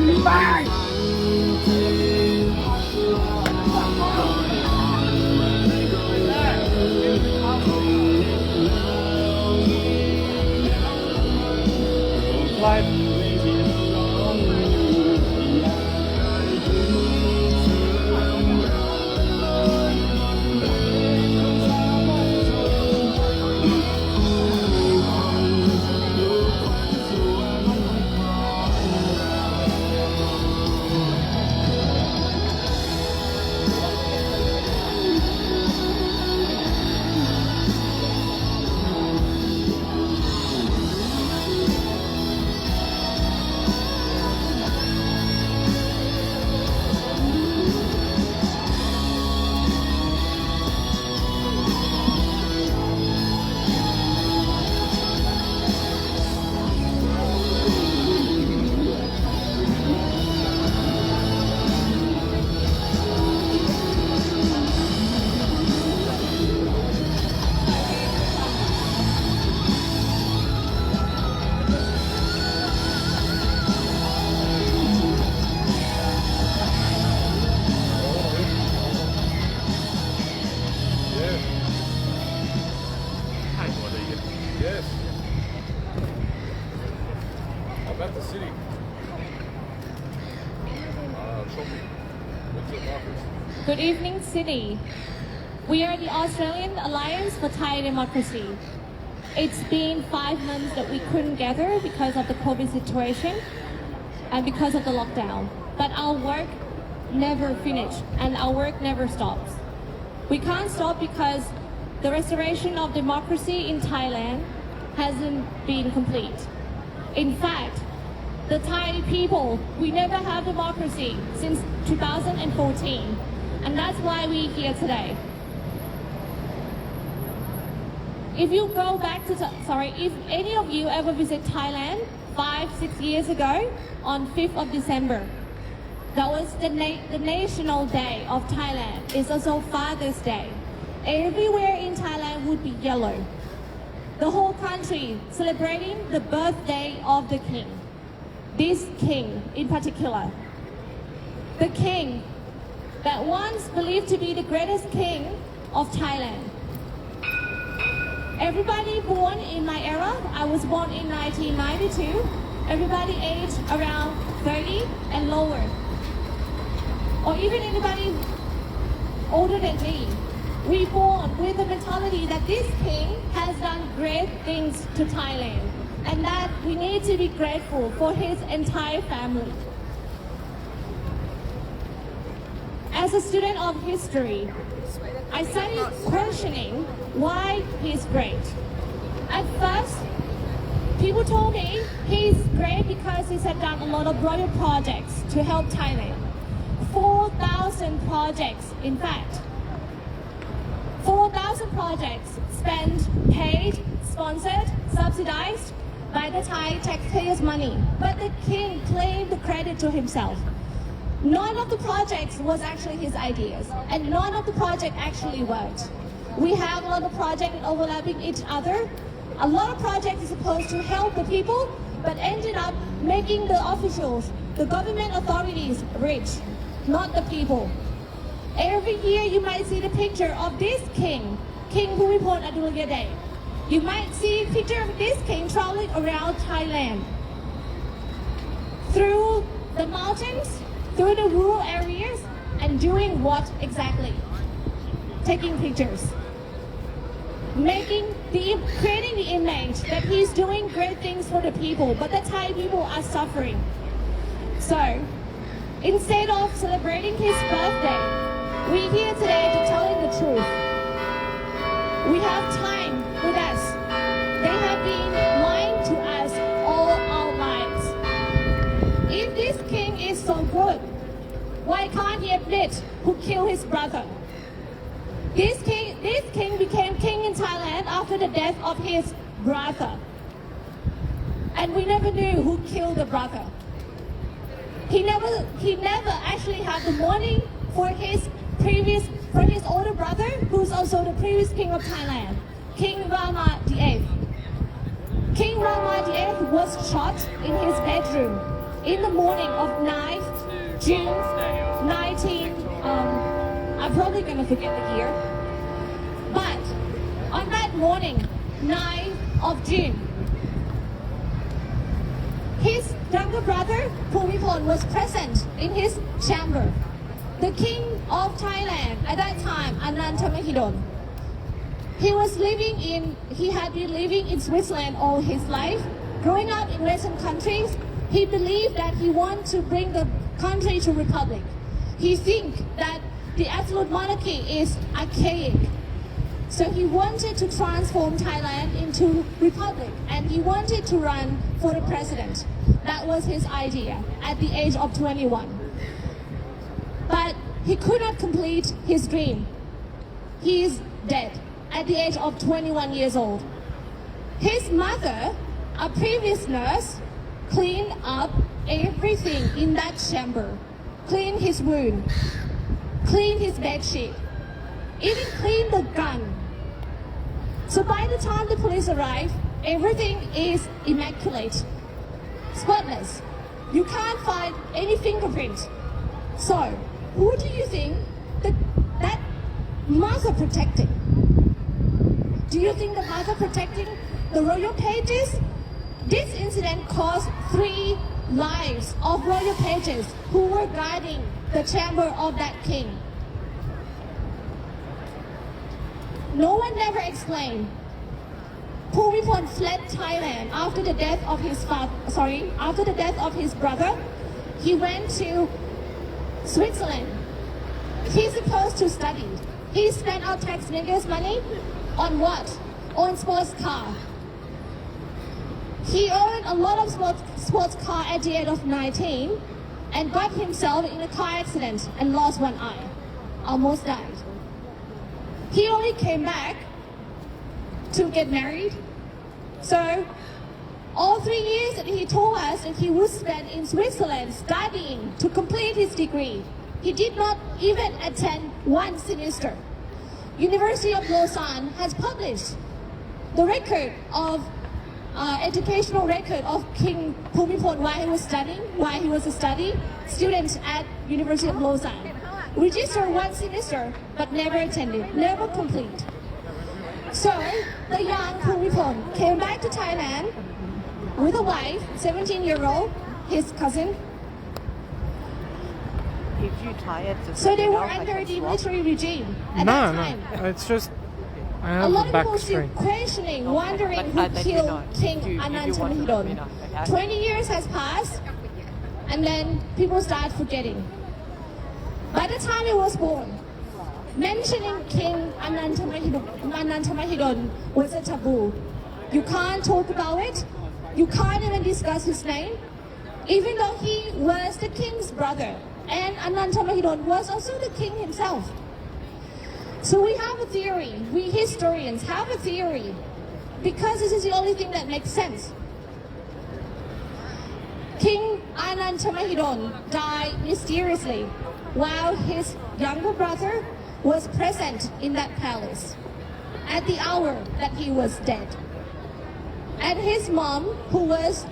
Goodbye. Yes. About the city. Show me. What's your democracy? Good evening, City. We are the Australian Alliance for Thai Democracy. It's been 5 months that we couldn't gather because of the COVID situation and because of the lockdown. But our work never finished and our work never stops. We can't stop because the restoration of democracy in Thailand hasn't been complete. In fact, the Thai people, we never have democracy since 2014, and that's why we're here today. If you go back to, if any of you ever visit Thailand 5-6 years ago on 5th of December, that was the National Day of Thailand. It's also Father's Day. Everywhere in Thailand would be yellow. The whole country celebrating the birthday of the king. This king in particular. The king that once believed to be the greatest king of Thailand. Everybody born in my era, I was born in 1992, everybody aged around 30 and lower. Or even anybody older than me. We born with the mentality that this king has done great things to Thailand and that we need to be grateful for his entire family. As a student of history, I started questioning why he's great. At first, people told me he's great because he's had done a lot of royal projects to help Thailand. 4,000 projects, in fact. 4,000 projects spent, paid, sponsored, subsidized by the Thai taxpayers' money. But the king claimed the credit to himself. None of the projects was actually his ideas, and none of the projects actually worked. We have a lot of projects overlapping each other. A lot of projects are supposed to help the people, but ended up making the officials, the government authorities rich, not the people. Every year you might see the picture of this king, King Bhumibol Adulyadej. You might see a picture of this king traveling around Thailand. Through the mountains, through the rural areas, and doing what exactly? Taking pictures. Creating the image that he's doing great things for the people, but the Thai people are suffering. So, instead of celebrating his birthday, we're here today to tell him the truth. We have time with us. They have been lying to us all our lives. If this king is so good, why can't he admit who killed his brother? This king became king in Thailand after the death of his brother. And we never knew who killed the brother. He never actually had the money for his older brother, who's also the previous king of Thailand, King Rama VIII. King Rama VIII was shot in his bedroom in the morning of 9th June 19, I'm probably gonna forget the year, but on that morning, 9th of June, his younger brother, Bhumibol, was present in his chamber. The king of Thailand at that time, Anantamahidol, he had been living in Switzerland all his life. Growing up in Western countries, he believed that he wanted to bring the country to republic. He think that the absolute monarchy is archaic. So he wanted to transform Thailand into republic, and he wanted to run for the president. That was his idea at the age of 21. But he could not complete his dream. He is dead at the age of 21 years old. His mother, a previous nurse, cleaned up everything in that chamber, cleaned his wound, cleaned his bedsheet, even cleaned the gun. So by the time the police arrive, everything is immaculate, spotless. You can't find any fingerprints. So, who do you think that mother protecting? Do you think the mother protecting the royal pages? This incident cost 3 lives of royal pages who were guarding the chamber of that king. No one ever explained. Bhumibol fled Thailand after the death of his brother. He went to Switzerland. He's supposed to study. He spent our taxpayers' money on what? On sports car. He owned a lot of sports car at the age of 19 and got himself in a car accident and lost one eye. Almost died. He only came back to get married. So all 3 years that he told us that he would spend in Switzerland studying to complete his degree, he did not even attend one semester. University of Lausanne has published the record of educational record of King Bhumibol while he was studying, while he was a study student at University of Lausanne. Registered one semester but never attended, never complete. So the young Bhumibol came back to Thailand with a wife, 17-year-old, his cousin. If you tired, So they were under the military regime at that time. No, it's just I A have lot the of back people still strain. questioning, wondering who killed King Anantamahidol. 20 years has passed, and then people start forgetting. By the time he was born, mentioning King Anantamahidol was a taboo. You can't talk about it. You can't even discuss his name, even though he was the king's brother, and Anantamahidol was also the king himself. So we have a theory, we historians have a theory, because this is the only thing that makes sense. King Anantamahidol died mysteriously while his younger brother was present in that palace at the hour that he was dead. And his mom, who was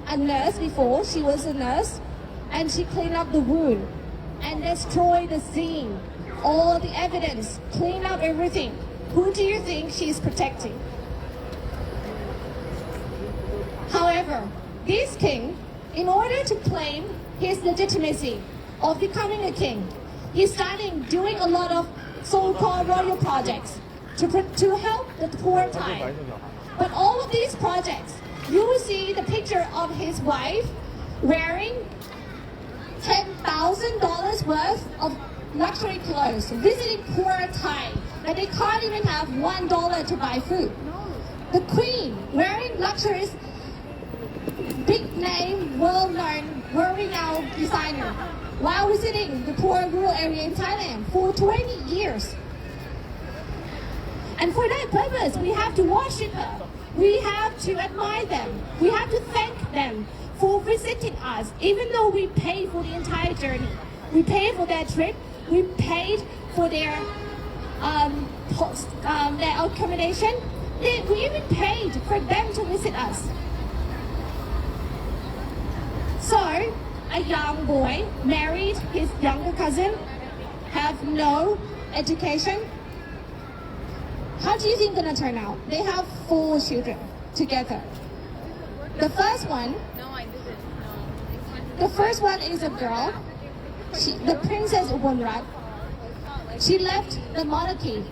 a nurse before, she was a nurse, and she cleaned up the wound and destroyed the scene. All the evidence, clean up everything. Who do you think she's protecting? However, this king, in order to claim his legitimacy of becoming a king, he started doing a lot of so-called royal projects to help the poor Thai. But all of these projects, you will see the picture of his wife wearing $10,000 worth of luxury clothes, visiting poor Thai, that they can't even have $1 to buy food. The queen wearing luxurious, big name, well-known, world-renowned designer, while visiting the poor rural area in Thailand for 20 years. And for that purpose, we have to worship her. We have to admire them. We have to thank them for visiting us, even though we paid for the entire journey. We paid for their trip. We paid for their accommodation. We even paid for them to visit us. So a young boy married his younger cousin, have no education. How do you think gonna turn out? They have 4 children together. The first one, No, I didn't. No. the first one is a girl. The princess Ubonrat. She left the monarchy,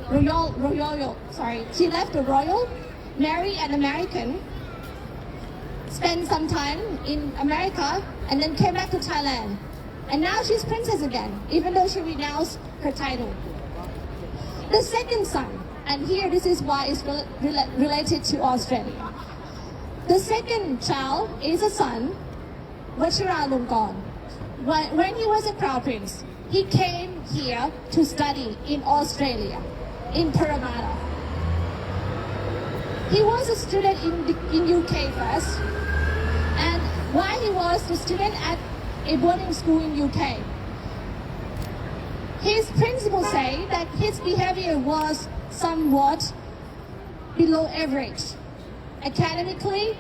She left the royal, married an American, spent some time in America, and then came back to Thailand. And now she's princess again, even though she renounced her title. The second son, and here this is why it's related to Australia. The second child is a son, Vajiralongkorn. When he was a crown prince, he came here to study in Australia, in Parramatta. He was a student in UK first, and while he was a student at a boarding school in UK, his principal say that his behavior was somewhat below average, academically,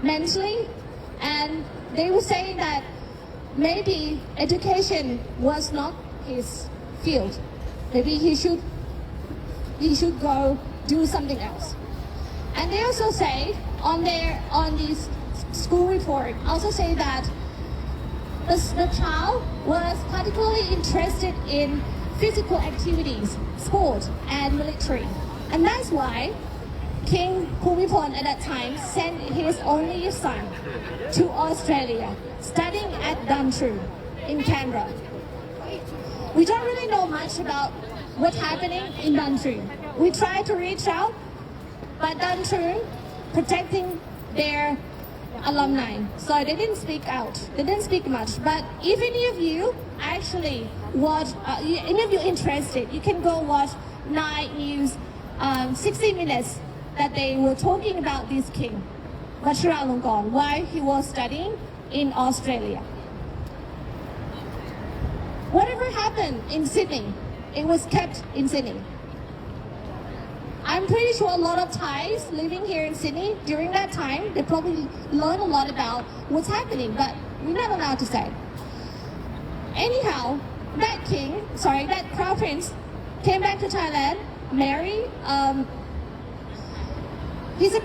mentally, and they were saying that maybe education was not his field. Maybe he should go do something else. And they also say on this school report, also say that the child was particularly interested in physical activities, sport, and military. And that's why King Bhumibol at that time sent his only son to Australia, studying at Duntrue in Canberra. We don't really know much about what's happening in Duntrue. We tried to reach out, but Duntrue protecting their alumni, so they didn't speak out. They didn't speak much. But if any of you actually watch, any of you interested, you can go watch Night News 60 Minutes that they were talking about this king, Vajiralongkorn, while he was studying in Australia. Whatever happened in Sydney, it was kept in Sydney. I'm pretty sure a lot of Thais living here in Sydney during that time, they probably learned a lot about what's happening, but we're not allowed to say. Anyhow, that crown prince came back to Thailand, married,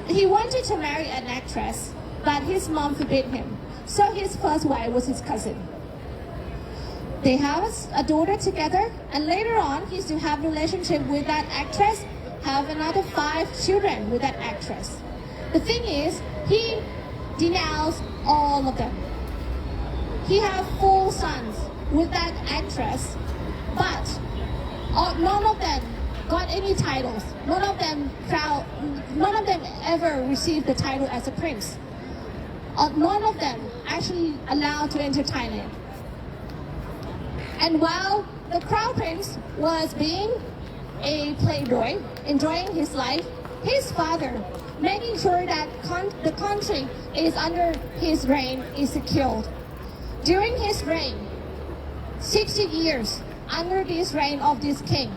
he wanted to marry an actress, but his mom forbid him. So his first wife was his cousin. They have a daughter together, and later on, he used to have a relationship with that actress, have another 5 children with that actress. The thing is, he denounced all of them. He had 4 sons with that actress, but none of them got any titles. None of them ever received the title as a prince. None of them actually allowed to enter Thailand. And while the crown prince was being a playboy, enjoying his life, his father making sure that the country is under his reign is secured. During his reign, 60 years under this reign of this king,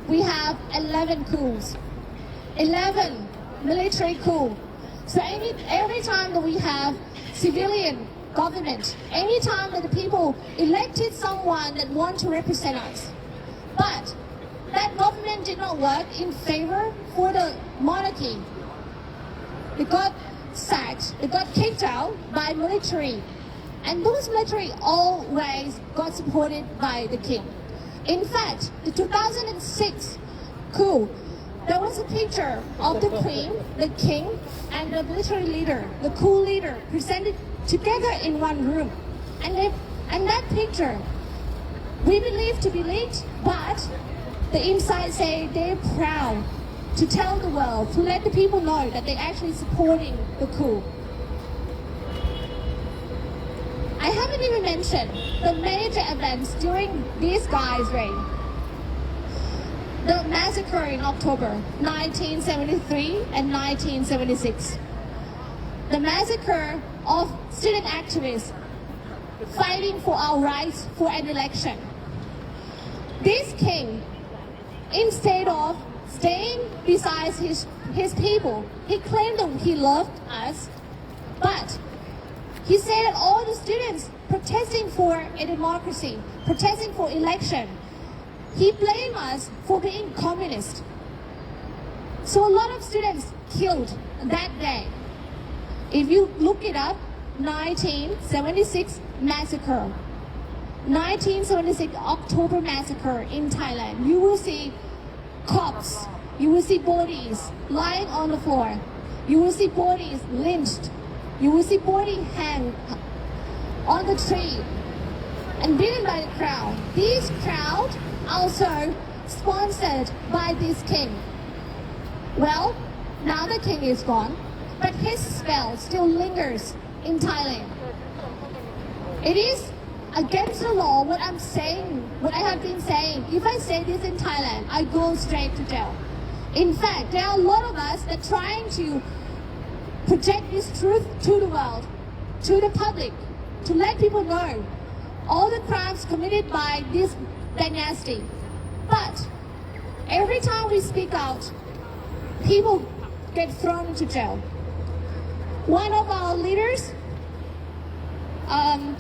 we have 11 coups, 11 military coups. So every time that we have civilian government, any time that the people elected someone that want to represent us, but that government did not work in favor for the monarchy. They got sacked, they got kicked out by military, and those military always got supported by the king. In fact, the 2006 coup, there was a picture of the queen, the king, and the military leader, the coup leader, presented together in one room. And that picture, we believe to be leaked, but the inside say they're proud to tell the world, to let the people know that they're actually supporting the coup. I haven't even mentioned the major events during these guys' reign. The massacre in October 1973 and 1976. The massacre of student activists fighting for our rights for an election. This king, instead of staying beside his people, he claimed that he loved us, but He said that all the students protesting for a democracy, protesting for election, he blamed us for being communist. So a lot of students killed that day. If you look it up, 1976 massacre, 1976 October massacre in Thailand, you will see corpses, you will see bodies lying on the floor, you will see bodies lynched, you will see body hanged on the tree and beaten by the crowd. This crowd also sponsored by this king. Well, now the king is gone, but his spell still lingers in Thailand. It is against the law what I'm saying, what I have been saying. If I say this in Thailand, I go straight to jail. In fact, there are a lot of us that trying to project this truth to the world, to the public, to let people know all the crimes committed by this dynasty. But every time we speak out, people get thrown into jail. One of our leaders, I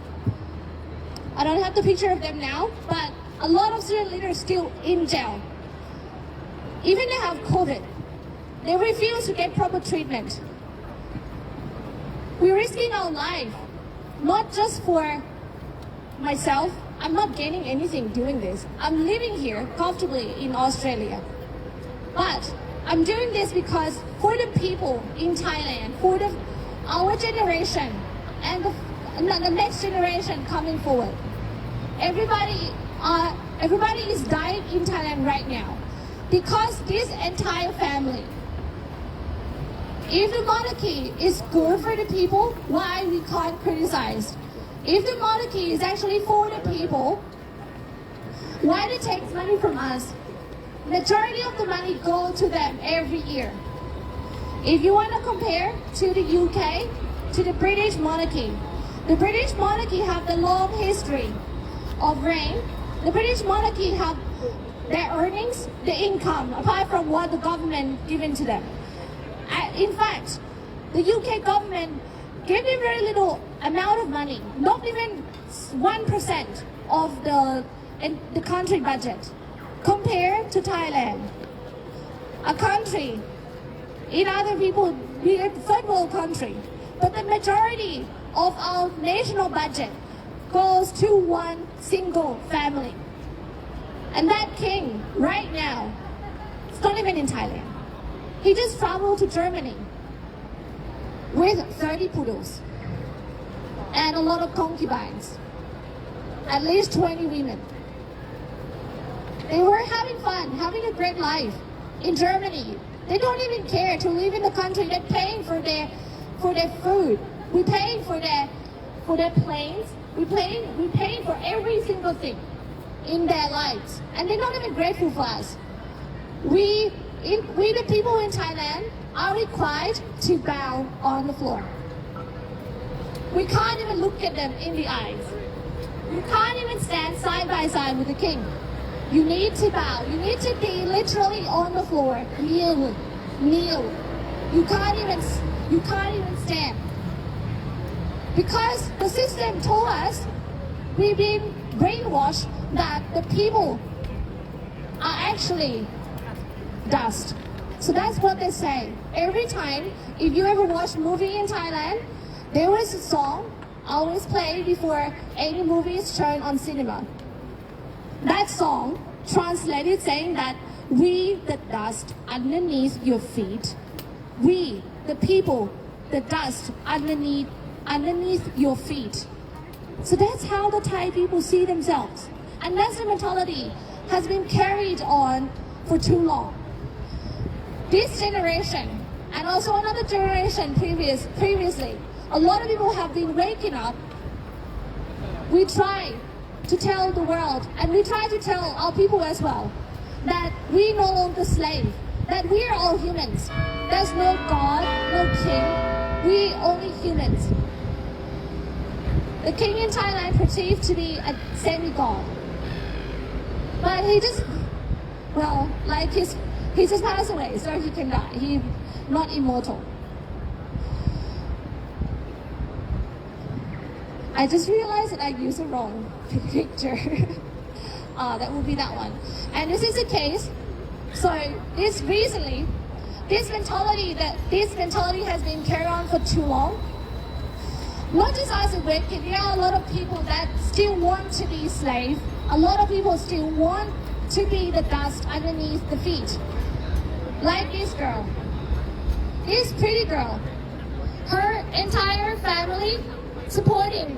don't have the picture of them now, but a lot of student leaders still in jail. Even they have COVID, they refuse to get proper treatment. We're risking our life, not just for myself. I'm not gaining anything doing this. I'm living here comfortably in Australia. But I'm doing this because for the people in Thailand, for our generation and the next generation coming forward. Everybody is dying in Thailand right now because this entire family. If the monarchy is good for the people, why we can't criticize? If the monarchy is actually for the people, why they take money from us? Majority of the money go to them every year. If you want to compare to the UK, to the British monarchy, the British monarchy have the long history of reign. The British monarchy have their earnings, the income, apart from what the government given to them. In fact, the UK government gave them very little amount of money, not even 1% of the country budget, compared to Thailand, a country in other people, we're a third world country, but the majority of our national budget goes to one single family. And that king, right now, is not even in Thailand. He just traveled to Germany with 30 poodles and a lot of concubines, at least 20 women. They were having fun, having a great life in Germany. They don't even care to live in the country. They're paying for their food. We're paying for their planes. We're paying for every single thing in their lives, and they're not even grateful for us. We the people in Thailand are required to bow on the floor. We can't even look at them in the eyes. You can't even stand side by side with the king. You need to bow. You need to be literally on the floor. Kneel. You can't even stand. Because the system told us we've been brainwashed that the people are actually dust. So that's what they say. Every time, if you ever watch movie in Thailand, there was a song always played before any movie is shown on cinema. That song translated saying that we the dust underneath your feet, we the people, the dust underneath your feet. So that's how the Thai people see themselves. And that's the mentality has been carried on for too long. This generation and also another generation previously, a lot of people have been waking up. We try to tell the world, and we try to tell our people as well, that we no longer slave, that we are all humans. There's no God, no king, we only humans. The king in Thailand perceived to be a semi-god. But he just passed away, so he can die. He's not immortal. I just realized that I used the wrong picture. That will be that one. And this is the case. So this recently, this mentality has been carried on for too long. Not just us in Wicked, there are a lot of people that still want to be slaves. A lot of people still want to be the dust underneath the feet. Like this girl. This pretty girl. Her entire family supporting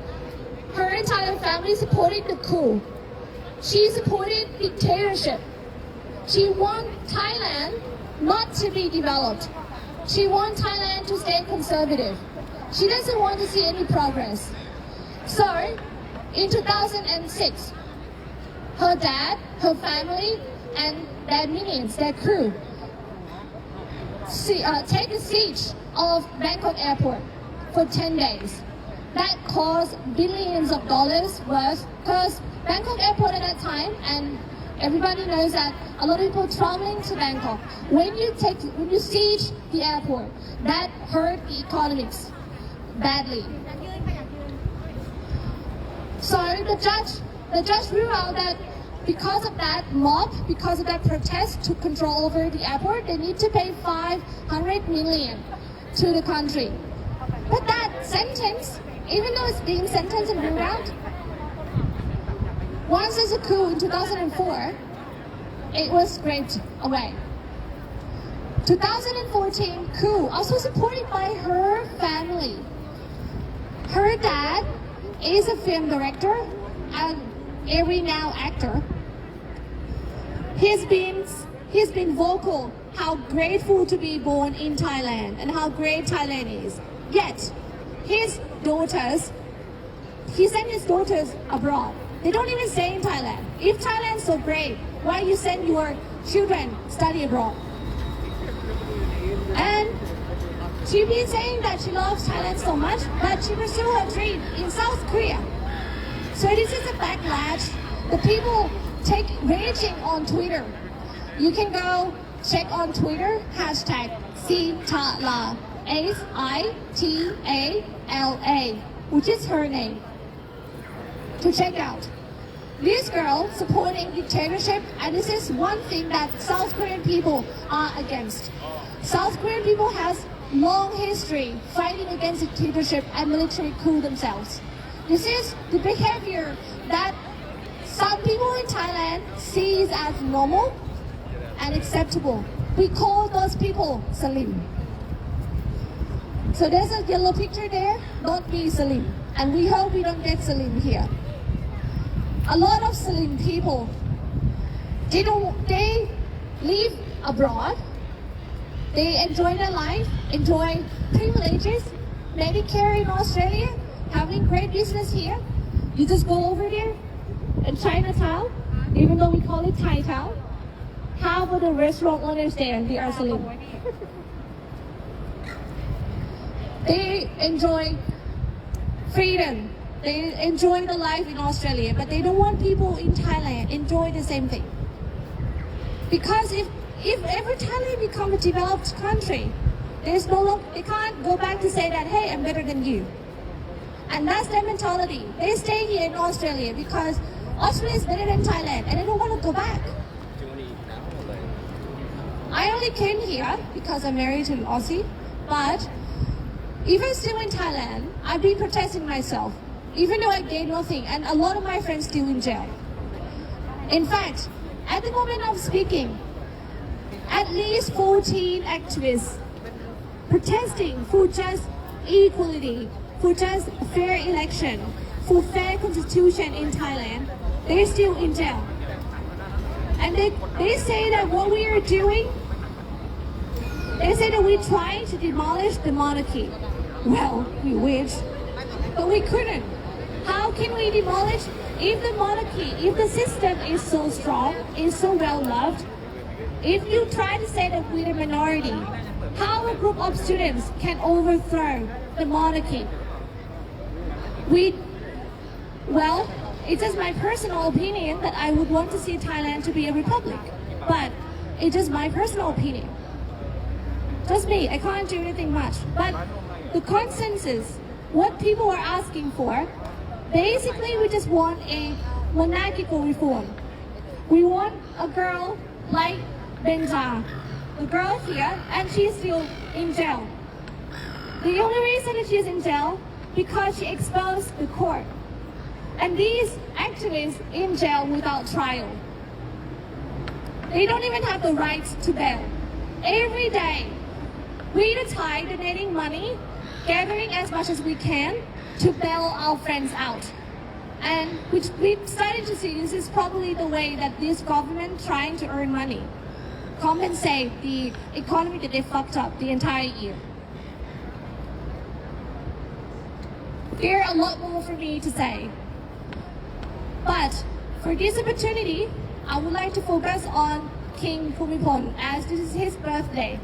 the coup. She supported dictatorship. She want Thailand not to be developed. She wants Thailand to stay conservative. She doesn't want to see any progress. So, in 2006, her dad, her family, and their minions, their crew, take a siege of Bangkok airport for 10 days. That caused billions of dollars worth, because Bangkok airport at that time, and everybody knows that a lot of people traveling to Bangkok, when you siege the airport, that hurt the economics badly. So the judge ruled out that because of that mob, because of that protest to control over the airport, they need to pay 500 million to the country. But that sentence, even though it's being sentenced and ruled out, once there's a coup in 2004, it was scraped away. 2014 coup, also supported by her family. Her dad is a film director and a renowned actor. He's been vocal how grateful to be born in Thailand and how great Thailand is. Yet, he sent his daughters abroad. They don't even stay in Thailand. If Thailand's so great, why you send your children study abroad? And she's been saying that she loves Thailand so much, but she pursued her dream in South Korea. So this is a backlash. The people take raging on Twitter. You can go check on Twitter, hashtag Sitala, Sitala, which is her name, to check out. This girl supporting dictatorship, and this is one thing that South Korean people are against. South Korean people has long history fighting against dictatorship and military coup themselves. This is the behavior that some people in Thailand sees as normal and acceptable. We call those people Salim. So there's a yellow picture there, don't be Salim. And we hope we don't get Salim here. A lot of Salim people, they live abroad, they enjoy their life, enjoy privileges, Medicare in Australia, having great business here. You just go over there in Chinatown, even though we call it Thai town, half of the restaurant owners there, they are Salim. They enjoy freedom. They enjoy the life in Australia, but they don't want people in Thailand enjoy the same thing. Because if ever Thailand become a developed country, they can't go back to say that, hey, I'm better than you. And that's their mentality. They stay here in Australia because Australia is better than Thailand, and they don't want to go back. I only came here because I'm married to an Aussie, but even still in Thailand, I've been protesting myself, even though I gained nothing, and a lot of my friends still in jail. In fact, at the moment of speaking, at least 14 activists protesting for just equality, for just fair election, for fair constitution in Thailand, they're still in jail. And they say that what we are doing, they say that we're trying to demolish the monarchy. Well, we wish, but we couldn't. How can we demolish if the monarchy, if the system is so strong, is so well loved? If you try to say that we're a minority, how a group of students can overthrow the monarchy? Well, it's just my personal opinion that I would want to see Thailand to be a republic. But it's just my personal opinion. Just me, I can't do anything much. But the consensus, what people are asking for, Basically, we just want a monarchical reform. We want a girl like Benja, the girl here, and she's still in jail. The only reason that she's in jail because she exposed the court. And these activists in jail without trial. They don't even have the right to bail. Every day, we the Thai donating money, gathering as much as we can to bail our friends out. And which we've started to see this is probably the way that this government trying to earn money, compensate the economy that they fucked up the entire year. There are a lot more for me to say. But for this opportunity, I would like to focus on King Bhumibol as this is his birthday.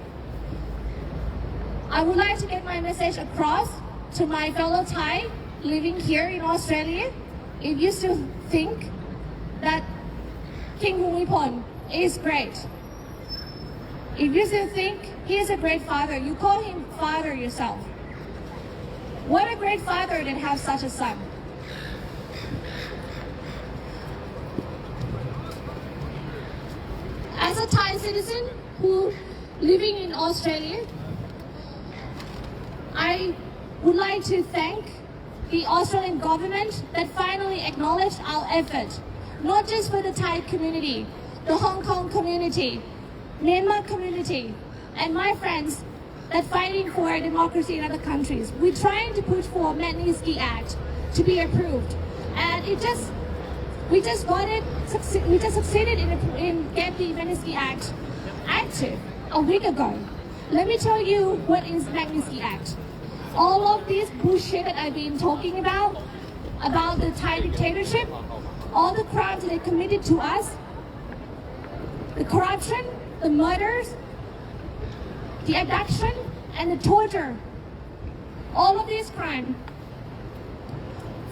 I would like to get my message across to my fellow Thai living here in Australia. If you still think that King Bhumibol is great, if you still think he is a great father, you call him father yourself. What a great father that has such a son. As a Thai citizen who living in Australia, I would like to thank the Australian government that finally acknowledged our effort, not just for the Thai community, the Hong Kong community, Myanmar community, and my friends that fighting for democracy in other countries. We're trying to push for Magnitsky Act to be approved, and we just got it. We just succeeded in get the Magnitsky Act active a week ago. Let me tell you what is Magnitsky Act. All of this bullshit that I've been talking about the Thai dictatorship, all the crimes that they committed to us, the corruption, the murders, the abduction, and the torture, all of these crimes.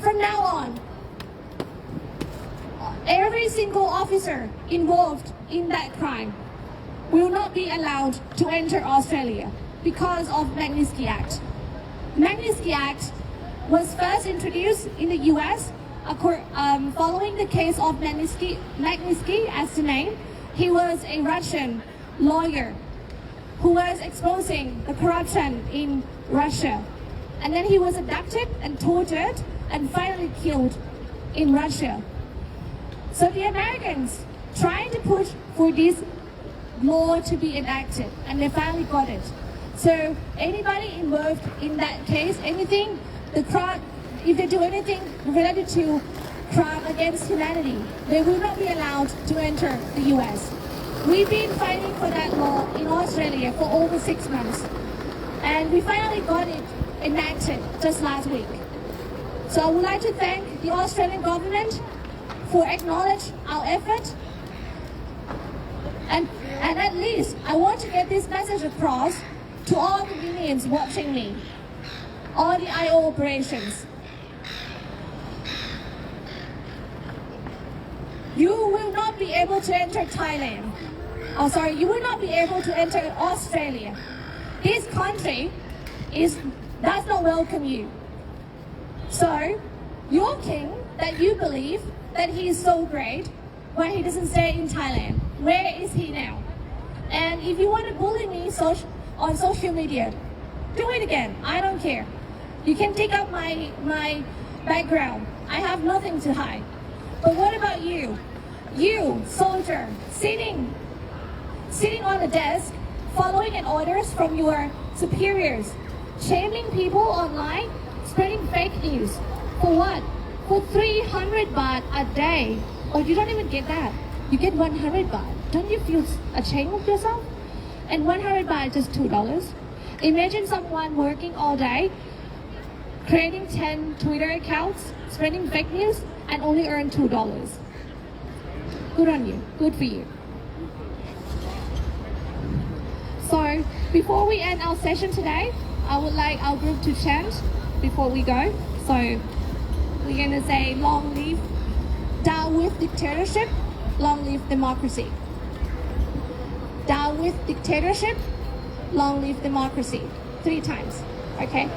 From now on, every single officer involved in that crime will not be allowed to enter Australia because of Magnitsky Act. Magnitsky Act was first introduced in the US following the case of Magnitsky as the name. He was a Russian lawyer who was exposing the corruption in Russia. And then he was abducted and tortured and finally killed in Russia. So the Americans trying to push for this law to be enacted, and they finally got it. So anybody involved in that case, anything, if they do anything related to crime against humanity, they will not be allowed to enter the US. We've been fighting for that law in Australia for over 6 months, and we finally got it enacted just last week. So I would like to thank the Australian government for acknowledging our effort, and at least I want to get this message across to all the Indians watching me, all the IO operations. You will not be able to enter Thailand. Oh, sorry, you will not be able to enter Australia. This country does not welcome you. So, your king that you believe that he is so great, why he doesn't stay in Thailand? Where is he now? And if you want to bully me on social media, do it again. I don't care. You can take up my background. I have nothing to hide. But what about you? You, soldier, sitting on the desk, following orders from your superiors, shaming people online, spreading fake news. For what? For 300 baht a day. Or you don't even get that. You get 100 baht. Don't you feel ashamed of yourself? And 100 baht is just $2. Imagine someone working all day, creating 10 Twitter accounts, spreading fake news, and only earn $2. Good on you. Good for you. So, before we end our session today, I would like our group to chant before we go. So, we're going to say, long live, down with dictatorship, long live democracy. Down with dictatorship, long live democracy. 3 times, okay?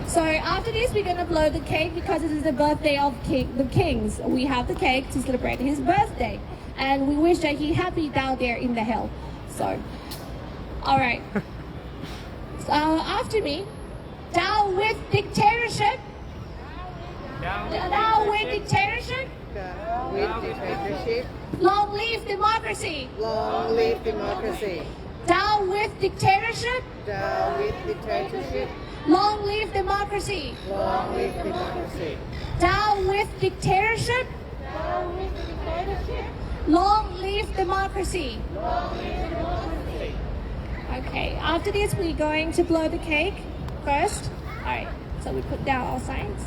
So after this, we're gonna blow the cake because it is the birthday of the kings. We have the cake to celebrate his birthday, and we wish that he happy down there in the hell. So, all right. So after me, down with dictatorship. Down with dictatorship. With dictatorship. Long live democracy. Long live democracy. Down with dictatorship. Down with dictatorship. Long live democracy. Long live democracy. Down with dictatorship. Down with dictatorship. Long live democracy. Long live democracy. Okay, after this we're going to blow the cake first. Alright, so we put down our signs.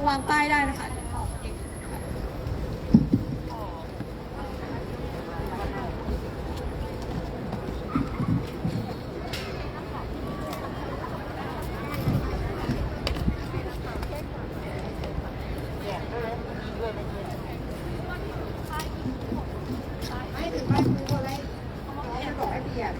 วางป้ายได้นะคะไม่ถึงไม่พูดอะไรให้บอกให้เบียด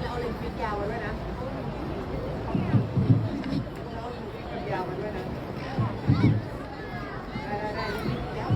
เอาเลนส์ฟิตยาวไว้ด้วยนะยาวไว้ด้วยนะได้ยาว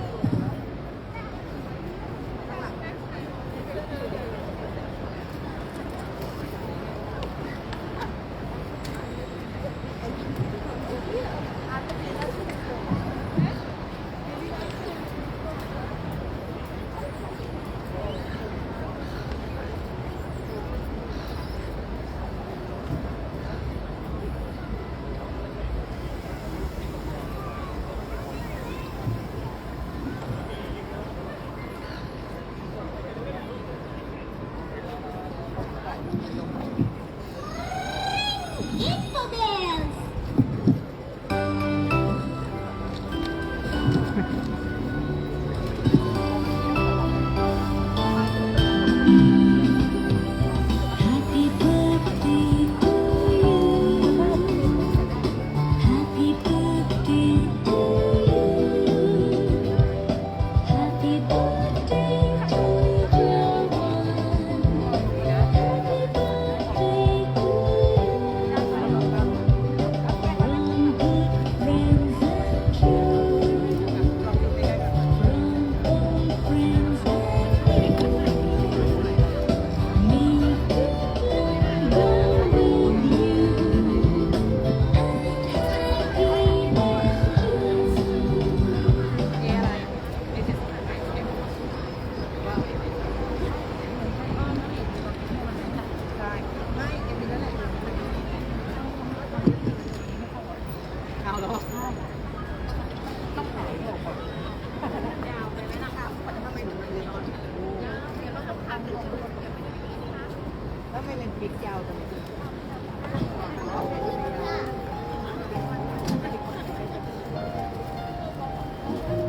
แล้วไม่เล่นปิดยาวจังไ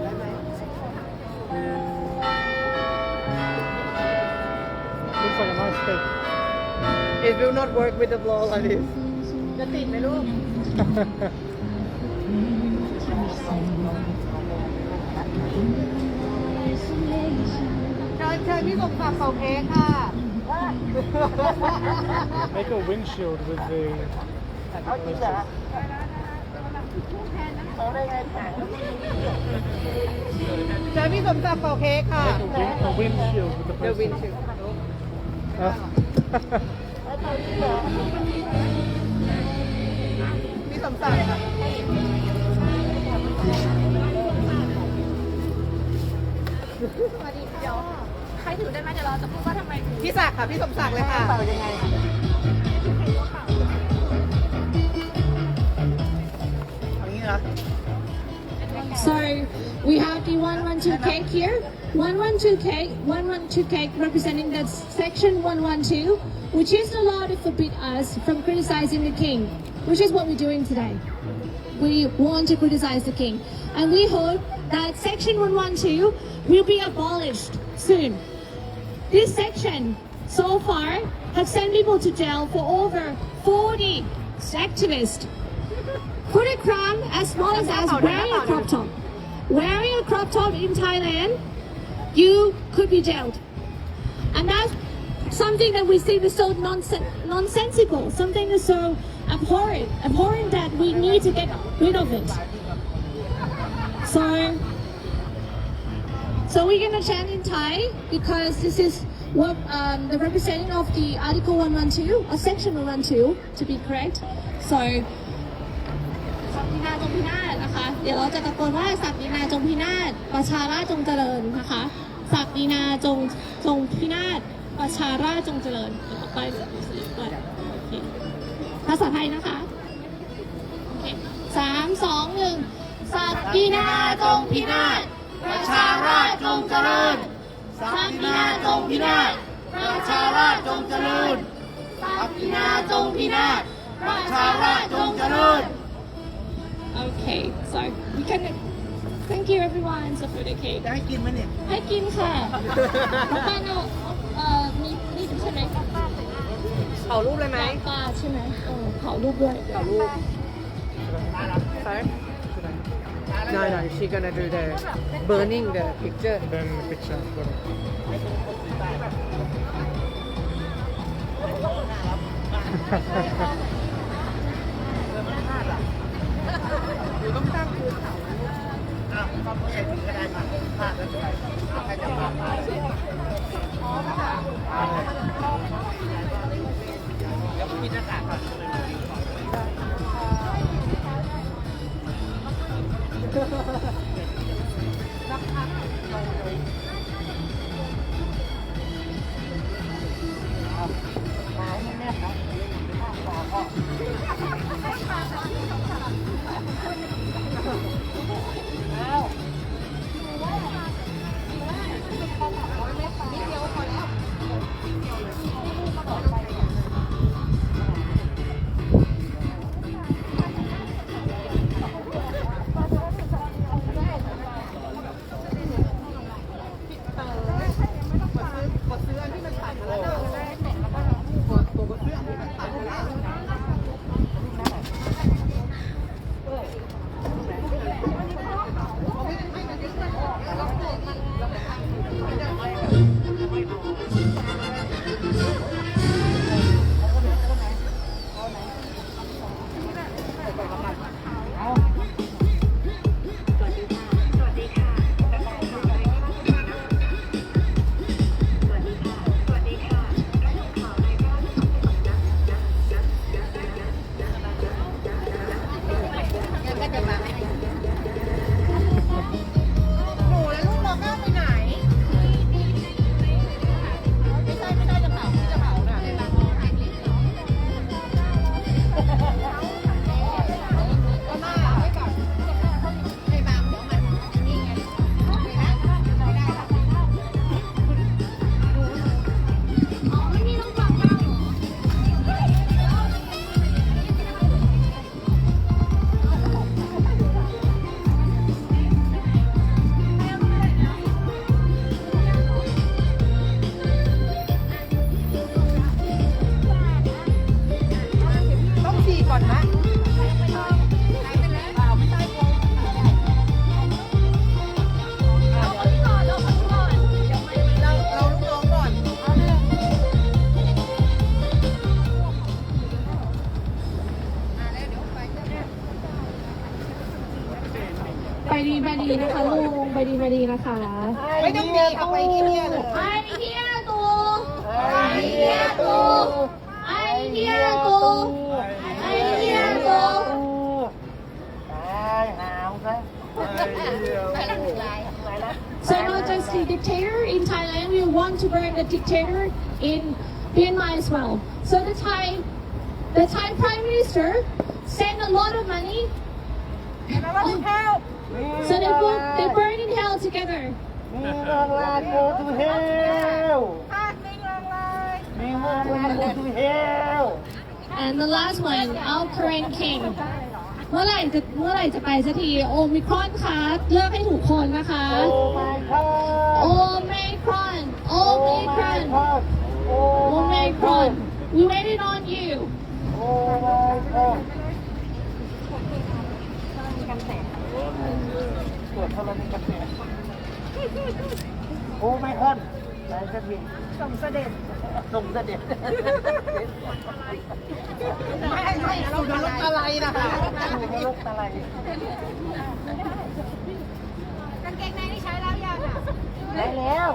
ด้ไหม Looks like a nice cake. It will not work with the blow like this จะติดไหมลูกเชิญพี่สมศักดิ์เป่าเค้กค่ะ Make a windshield with the. เจอพี่สมศักดิ์เป่าเค้กค่ะ The windshield with the president. Uh, พี่สมศักดิ์ค่ะ ใครถือได้ไหมเดี๋ยวเราจะพูดว่าทำไมถือ พี่ศักดิ์ค่ะพี่สมศักดิ์เลยค่ะเป่ายังไง So we have the 112 cake here. 112 cake, 112 cake representing that section 112, which is the law to forbid us from criticizing the king, which is what we're doing today. We want to criticize the king, and we hope that section 112 will be abolished soon. This section so far have sent people to jail for over 40 activists for a crime as small as wearing a crop top. Wearing a crop top in Thailand, you could be jailed. And that's something that we think is so nonsensical, something that's so abhorrent that we need to get rid of it. So we're gonna chant in Thai because this is what the representative of the Article 112 or Section 112 to be correct. So ศักดินาจงพินาศนะคะ เดี๋ยวเราจะตะโกนว่าศักดินาจงพินาศประชาราษฎร์จงเจริญนะคะศักดินาจงพินาศประชาราษฎร์จงเจริญไปโอเคภาษาไทยนะคะโอเค3 2 1ศักดินาจงพินาศประชาราษฎร์จงเจริญศักดินาจงพินาศประชาราษฎร์จงเจริญศักดินาจงพินาศประชาราษฎร์จงเจริญOkay, so we can thank you everyone so for the cake. จะให้กินไหมเนี่ย ให้กินค่ะน้องปานมีนี่ใช่ไหม เผารูปเลยไหม ปลาใช่ไหมเผารูปด้วย เผารูป Sorry? No, she's gonna do the burning the picture. then the picture. Got ต้องตั้งคือเผาก็ไม่ใช่ถึงก็ได้ค่ะพลาดแล้วใครจะพลาดแล้วกินอากาศก่อน ready นะคะ ไม่ต้องมีเอาไปเงียบๆเลย I hear ตู I hear ตู I hear ตู I hear ตู So not just the dictator in Thailand, we want to bring the dictator in Myanmar as well. So the Thai Prime Minister sent a lot of money. So they burn in hell together. มีเมืองลาโกทูเฮลมีเมืองลาโกทูเฮล And the last one, our current king. เมื่อไหร่จะไปสักทีโอมิครอนคะเลือกให้ถูกคนนะคะ โอ้ไม่คอน โอมิครอนโอมิครอนโอมิครอน we waited on you โอ้ไม่คอนตรวจธรณีกันแสงโอ้ไม่คอนไหนจะมีส่งเสด็จสุนรกอะไรนะคะสุนรกอะไร กางเกงในนี่ใช้แล้วยังอ่ะ ได้แล้ว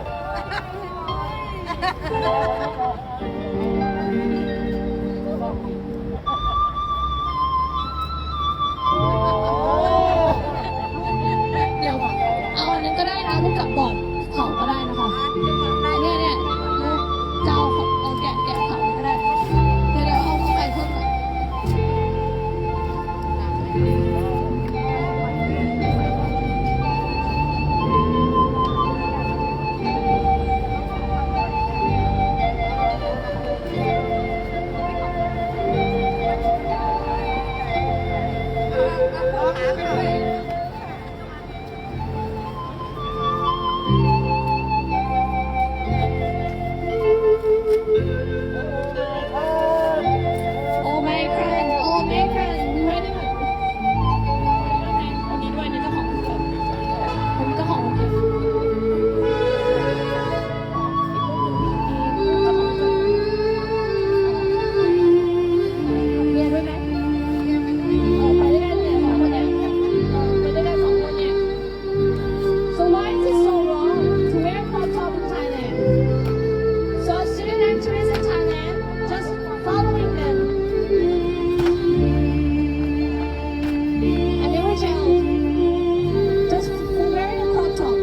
เดี๋ยวเอาอันนั้นก็ได้นะลูกกับบอร์ดเขาก็ได้นะคะเนี่ยจะเอาแกะเขาก็ได้เดี๋ยวเอาเข้าไปเพิ่มหน่อย Oh my god Oh my god มีไว้ด้วยอันนี้ด้วยนี่เจ้าของผมเจ้าของผมเรียนด้วยไหมออกไปด้วยกันเลย2 คนเนี่ยไปด้วยกัน2 คนเนี่ย So why is it so wrong to wear crop top in Thailand? So student activists in Thailand just following them. And they were jailed just for wearing a crop top.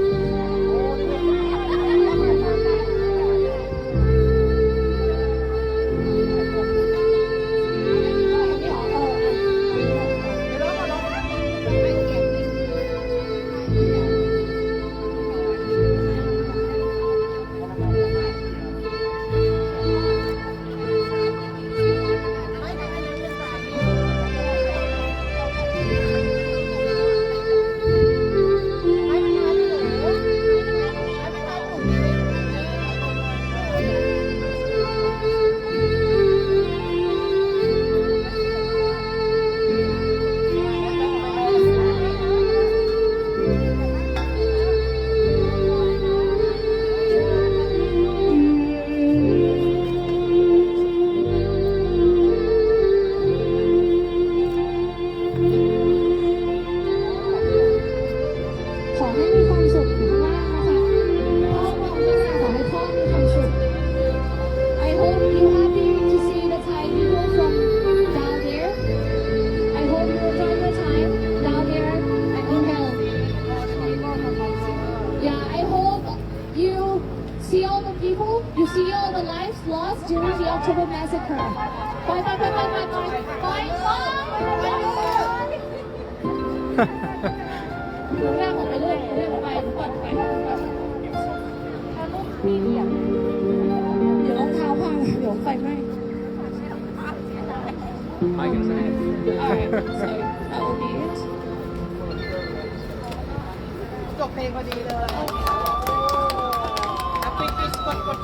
ขอให้มีความสุขอยู่ข้างล่างนะคะพ่อบอกเลยขอให้พ่อมีความสุข I hope you happy to see the Thai people from down there. I hope you enjoy your time down there in hell. Yeah, I hope you see all the people, you see all the lives lost during the October massacre. Bye. เรื่องออกไปเลยเรื่องออกไปก่อนไปเดี๋ยวรองเท้าพังเดี๋ยวไฟไหม้ I can say it. Alright, so that will be it. จบเพลงพอดีเลยปิดกด